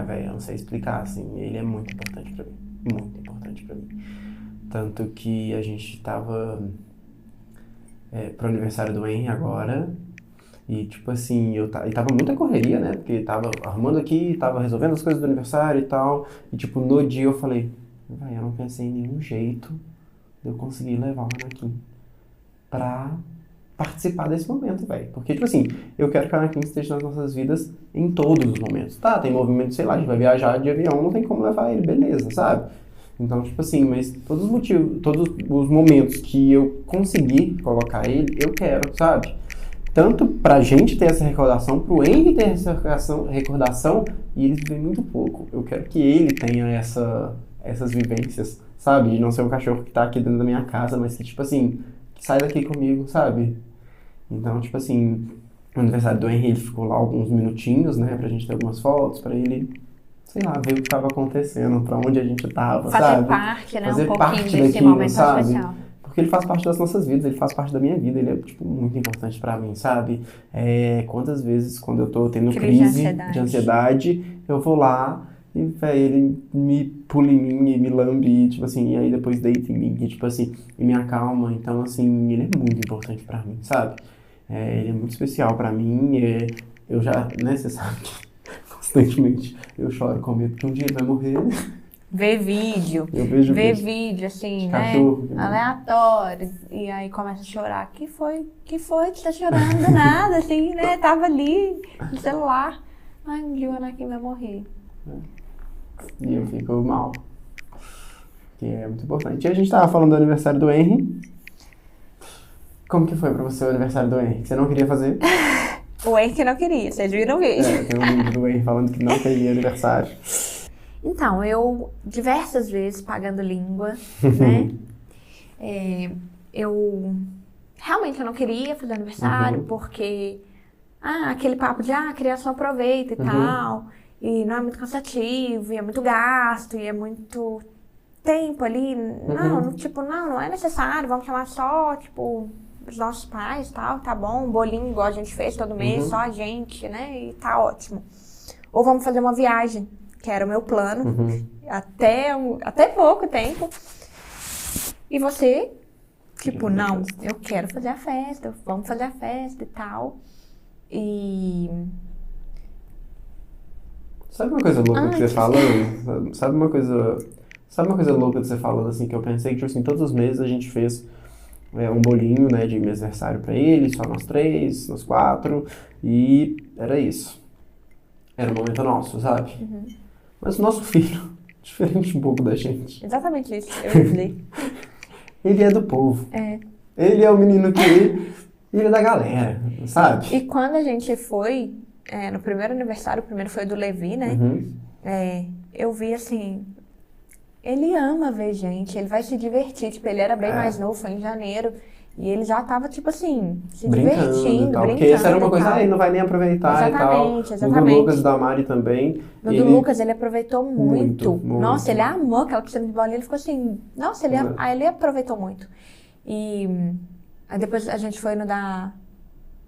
velho, eu não sei explicar, assim. Ele é muito importante pra mim. Muito importante pra mim. Tanto que a gente tava... pro aniversário do Henry agora, e tipo assim, e tava muita correria, né, porque tava arrumando aqui, tava resolvendo as coisas do aniversário e tal, e tipo, no dia eu falei, eu não pensei em nenhum jeito de eu conseguir levar o Anakin pra participar desse momento, velho, porque tipo assim, eu quero que o Anakin esteja nas nossas vidas em todos os momentos, tem movimento, sei lá, a gente vai viajar de avião, não tem como levar ele, beleza, sabe? Então, tipo assim, mas todos os momentos que eu consegui colocar ele, eu quero, sabe? Tanto pra gente ter essa recordação, pro Henry ter essa recordação, e eles vivem muito pouco. Eu quero que ele tenha essas vivências, sabe? De não ser um cachorro que tá aqui dentro da minha casa, mas que, tipo assim, que sai daqui comigo, sabe? Então, tipo assim, no aniversário do Henry, ele ficou lá alguns minutinhos, né? Pra gente ter algumas fotos, pra ele... sei lá, ver o que estava acontecendo, pra onde a gente estava, sabe? Fazer parte, né? Fazer um pouquinho parte desse daquilo, momento sabe? especial. Porque ele faz parte das nossas vidas, ele faz parte da minha vida, ele é, tipo, muito importante pra mim, sabe? Quantas vezes, quando eu tô tendo crise de ansiedade, eu vou lá e, ele me pula em mim e me lambe, e, tipo assim, e aí depois deita em mim, e, tipo assim, e me acalma. Então, assim, ele é muito importante pra mim, sabe? Ele é muito especial pra mim, eu já, né, você sabe que constantemente eu choro com medo que um dia ele vai morrer. Ver vídeo. Eu vejo vídeo, assim, né? Cachorro, aleatório. E aí começa a chorar. Que foi que tá chorando do nada, assim, né? Tava ali no celular. Ai, um dia o Anakin vai morrer. E eu fico mal. Que é muito importante. E a gente tava falando do aniversário do Henry. Como que foi pra você o aniversário do Henry? Você não queria fazer? O Henrique não queria, vocês viram o vídeo. Tem um vídeo do Henrique falando que não queria aniversário. Então, eu diversas vezes pagando língua, né? Eu realmente eu não queria fazer aniversário porque aquele papo de a criança não aproveita e tal, e não é muito cansativo, e é muito gasto, e é muito tempo ali. Não é necessário, vamos chamar só, tipo, os nossos pais e tal, tá bom, um bolinho igual a gente fez todo mês, só a gente, né? E tá ótimo. Ou vamos fazer uma viagem, que era o meu plano, até pouco tempo. E você, tipo, não, eu quero fazer a festa, vamos fazer a festa e tal. E... Sabe uma coisa louca que você fala? Sabe uma coisa louca que você falando assim, que eu pensei que, tipo assim, todos os meses a gente fez um bolinho, né, de aniversário pra ele, só nós 3, nós 4, e era isso. Era o momento nosso, sabe? Mas o nosso filho, diferente um pouco da gente. Exatamente isso, eu imaginei. Ele é do povo. Ele é o menino que ele é da galera, sabe? E quando a gente foi, no primeiro aniversário, o primeiro foi do Levi, né? Eu vi assim, ele ama ver gente, ele vai se divertir. Tipo, ele era bem mais novo, foi em janeiro. E ele já tava, tipo assim, se divertindo, brincando. Porque essa era uma coisa, ele não vai nem aproveitar e tal. Exatamente. O do Lucas e da Mari também. No do Lucas, ele aproveitou muito. Muito. Nossa, ele amou aquela piscina de bolinha, ele ficou assim... Nossa, ele aproveitou muito. E aí depois a gente foi no da...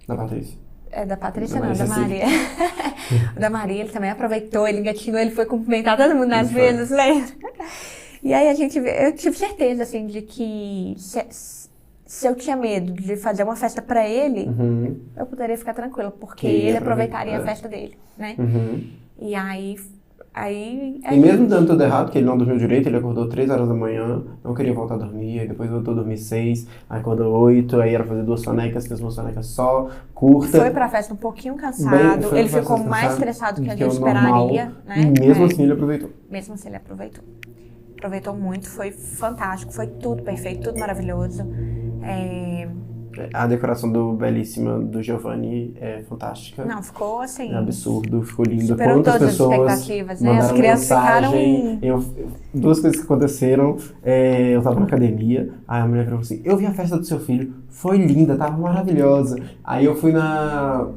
Da Patrícia. Da Patrícia não, da Maria. O da Maria, ele também aproveitou, ele engatinhou, ele foi cumprimentar todo mundo nas vezes, lembra? E aí eu tive certeza, assim, de que... Se eu tinha medo de fazer uma festa pra ele, eu poderia ficar tranquila, porque ele aproveitaria a festa dele, né? E aí... E mesmo dando tudo errado, que ele não dormiu direito, ele acordou 3 horas da manhã, não queria voltar a dormir, aí depois voltou a dormir 6, aí acordou 8, aí era fazer 2 sonecas, fez uma soneca só, curta. Foi pra festa um pouquinho cansado, ele ficou mais estressado do que a gente esperaria, né? E mesmo assim ele aproveitou. Mesmo assim ele aproveitou. Aproveitou muito, foi fantástico, foi tudo perfeito, tudo maravilhoso. A decoração belíssima do Giovanni é fantástica. Não, ficou assim... É absurdo, ficou lindo. Superou Quantas todas pessoas as expectativas, né? As crianças ficaram... Duas coisas que aconteceram. Eu tava na academia, aí a mulher falou assim, eu vi a festa do seu filho, foi linda, tava maravilhosa. Aí eu fui no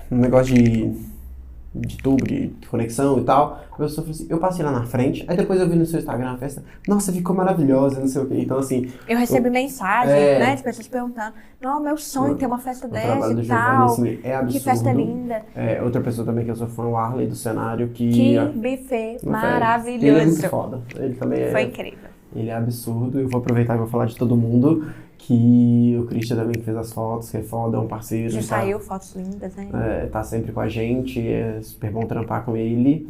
negócio de tubo, de conexão e tal. A pessoa falou assim, eu passei lá na frente, aí depois eu vi no seu Instagram a festa, nossa, ficou maravilhosa, não sei o quê. Então, assim... Eu recebi mensagem, né, de pessoas perguntando, não, meu sonho é ter uma festa dessa e tal. Assim, é absurdo. Que festa linda. Outra pessoa também que eu sou fã, o Arley do cenário, que buffet maravilhoso. Ele é muito foda. Ele também foi incrível. Ele é absurdo. Eu vou aproveitar e vou falar de todo mundo. Que o Christian também que fez as fotos, que é foda, é um parceiro. Já saiu fotos lindas, né? Tá sempre com a gente, é super bom trampar com ele.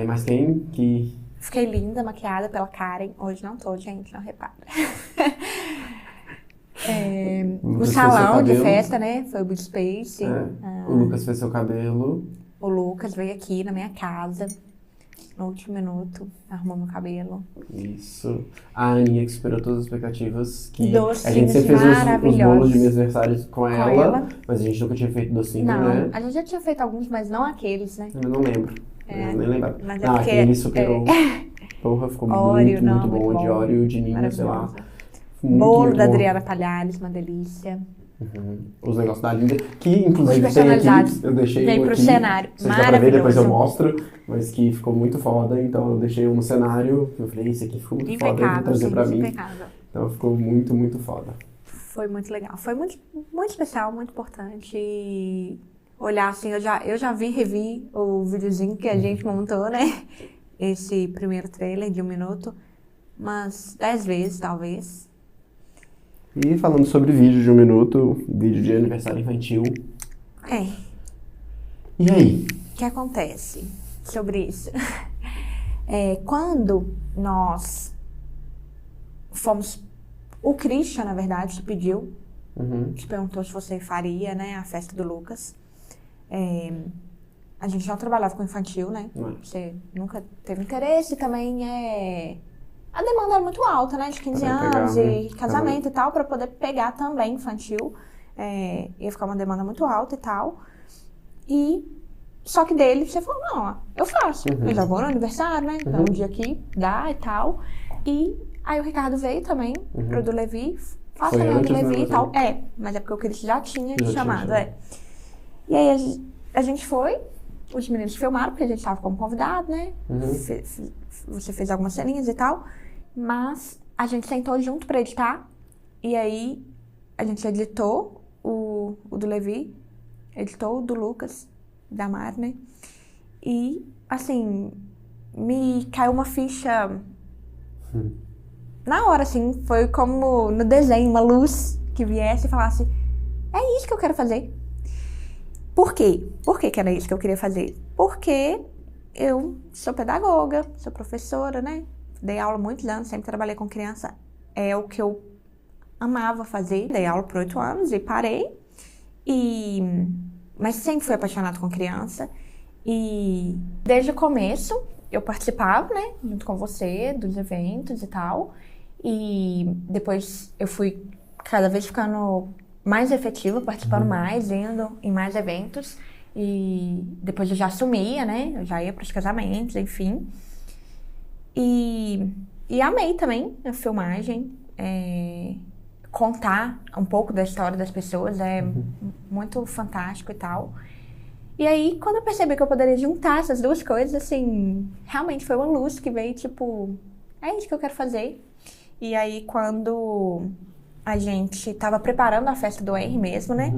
Mas quem que... Fiquei linda, maquiada pela Karen. Hoje não tô, gente, não repara. O salão de festa, né? Foi o Big Space. O Lucas fez seu cabelo. O Lucas veio aqui na minha casa. No último minuto, arrumou meu cabelo. Isso. A Aninha que superou todas as expectativas. Que docinhos a gente sempre fez os bolos de aniversário com ela, mas a gente nunca tinha feito docinho, não, né? A gente já tinha feito alguns, mas não aqueles, né? Eu não lembro. Eu nem lembrava. Mas não, aquele superou. Porra, ficou Oreo, muito bom. De Oreo, de ninho, sei lá. Bolo da Adriana Palhares, uma delícia. Os negócios da Linda, que inclusive tem aqui, eu deixei um pro aqui, cenário, se dá pra ver, depois eu mostro, mas que ficou muito foda, então eu deixei um no cenário, eu falei, esse aqui ficou muito foda, eu vou trazer pra mim, então ficou muito, muito foda. Foi muito legal, foi muito, muito especial, muito importante, e olhar assim, eu já revi o videozinho que a gente montou, né, esse primeiro trailer de 1 minuto, umas 10 vezes, talvez. E falando sobre vídeo de 1 minuto, vídeo de aniversário infantil. E aí? O que acontece sobre isso? Quando nós fomos... O Christian, na verdade, pediu. Te perguntou se você faria, né, a festa do Lucas. A gente não trabalhava com infantil, né? Você nunca teve interesse. Também a demanda era muito alta, né? De 15 anos e casamento e tal, pra poder pegar também infantil. Ia ficar uma demanda muito alta e tal. E só que dele, você falou, não, ó, eu faço. Eu já vou no aniversário, né? Então, um dia que dá e tal. E aí o Ricardo veio também pro do Levi. Faça Foi também o do antes, Levi né, e tal. Mas é porque o Cris já tinha Já chamado, tinha. E aí a gente foi, os meninos filmaram, porque a gente tava como convidado, né? Você fez algumas ceninhas e tal. Mas a gente sentou junto pra editar. E aí a gente editou o do Levi, editou o do Lucas, da Mar, né? E, assim, me caiu uma ficha na hora, assim, foi como no desenho, uma luz que viesse e falasse, é isso que eu quero fazer. Por quê? Por que era isso que eu queria fazer? Porque eu sou pedagoga, sou professora, né? Dei aula há muitos anos, sempre trabalhei com criança. É o que eu amava fazer. Dei aula por 8 anos e parei. Mas sempre fui apaixonada com criança. E desde o começo eu participava, né? Junto com você, dos eventos e tal. E depois eu fui cada vez ficando mais efetiva, participando mais, indo em mais eventos. E depois eu já assumia, né? Eu já ia para os casamentos, enfim. E amei também a filmagem. Contar um pouco da história das pessoas é muito fantástico e tal. E aí, quando eu percebi que eu poderia juntar essas duas coisas, assim, realmente foi uma luz que veio, tipo, é isso que eu quero fazer. E aí, quando a gente tava preparando a festa do R mesmo, né?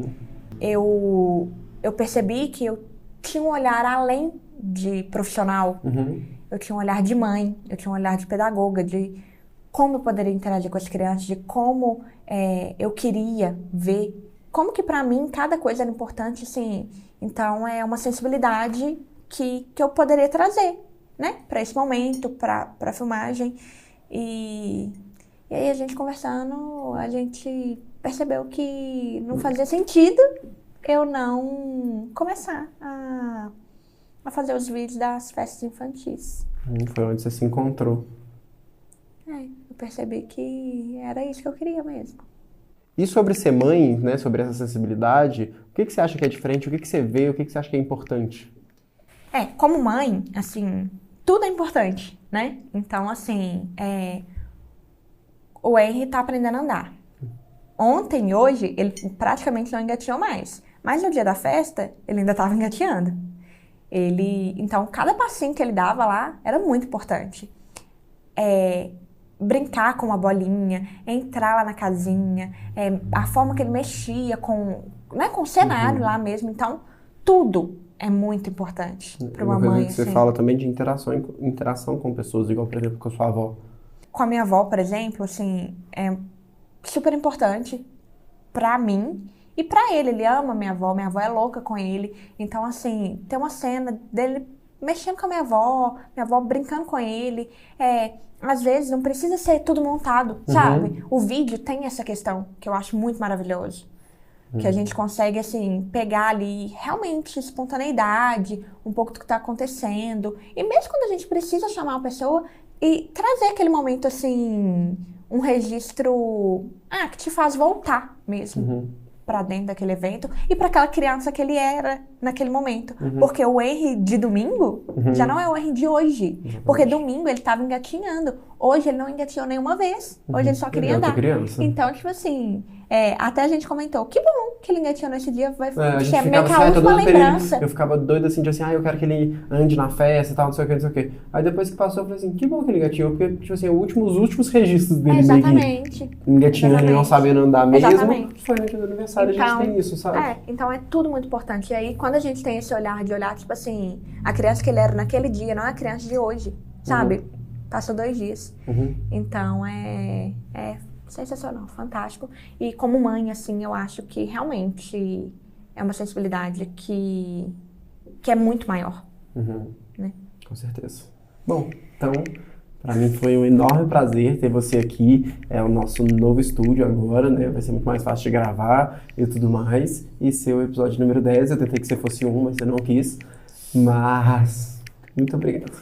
Eu percebi que eu tinha um olhar além de profissional. Eu tinha um olhar de mãe, eu tinha um olhar de pedagoga, de como eu poderia interagir com as crianças, de como eu queria ver, como que pra mim cada coisa era importante, assim. Então, é uma sensibilidade que eu poderia trazer, né? Pra esse momento, pra filmagem. E aí, a gente conversando, a gente percebeu que não fazia sentido eu não começar a fazer os vídeos das festas infantis. Foi onde você se encontrou. Eu percebi que era isso que eu queria mesmo. E sobre ser mãe, né, sobre essa sensibilidade, o que você acha que é diferente? O que você vê? O que você acha que é importante? Como mãe, assim, tudo é importante, né? Então, assim, o Henry tá aprendendo a andar. Ontem e hoje, ele praticamente não engatinhou mais. Mas no dia da festa, ele ainda tava engateando. Então, cada passinho que ele dava lá era muito importante. Brincar com a bolinha, entrar lá na casinha, a forma que ele mexia com o cenário lá mesmo. Então, tudo é muito importante para uma mãe. Você fala também de interação com pessoas, igual, por exemplo, com a sua avó. Com a minha avó, por exemplo, assim, é super importante pra mim e pra ele. Ele ama minha avó é louca com ele. Então, assim, tem uma cena dele mexendo com a minha avó brincando com ele. Às vezes não precisa ser tudo montado, sabe? O vídeo tem essa questão que eu acho muito maravilhoso. Que a gente consegue, assim, pegar ali realmente espontaneidade, um pouco do que tá acontecendo. E mesmo quando a gente precisa chamar uma pessoa e trazer aquele momento, assim, um registro que te faz voltar mesmo pra dentro daquele evento e pra aquela criança que ele era naquele momento. Porque o Henry de domingo já não é o Henry de hoje. Porque domingo ele tava engatinhando. Hoje ele não engatinhou nenhuma vez. Hoje ele só queria andar. Então, tipo assim, até a gente comentou, que bom que ele engatinhou nesse dia, vai ser meio que a última lembrança. Eu ficava doido assim, de assim, eu quero que ele ande na festa e tal, não sei o que, não sei o que. Aí depois que passou, eu falei assim, que bom que ele engatinhou, porque, tipo assim, os últimos registros dele Exatamente. Engatinhando e não sabendo andar mesmo, Exatamente. foi no dia do aniversário, Então, a gente tem isso, sabe? Então é tudo muito importante. E aí, quando a gente tem esse olhar de olhar, tipo assim, a criança que ele era naquele dia não é a criança de hoje, sabe? Passou 2 dias. Então, é sensacional, fantástico. E como mãe, assim, eu acho que realmente é uma sensibilidade que é muito maior. Né? Com certeza. Bom, então, pra mim foi um enorme prazer ter você aqui. É o nosso novo estúdio agora, né? Vai ser muito mais fácil de gravar e tudo mais. E seu episódio número 10, eu tentei que você fosse mas você não quis. Mas, muito obrigado.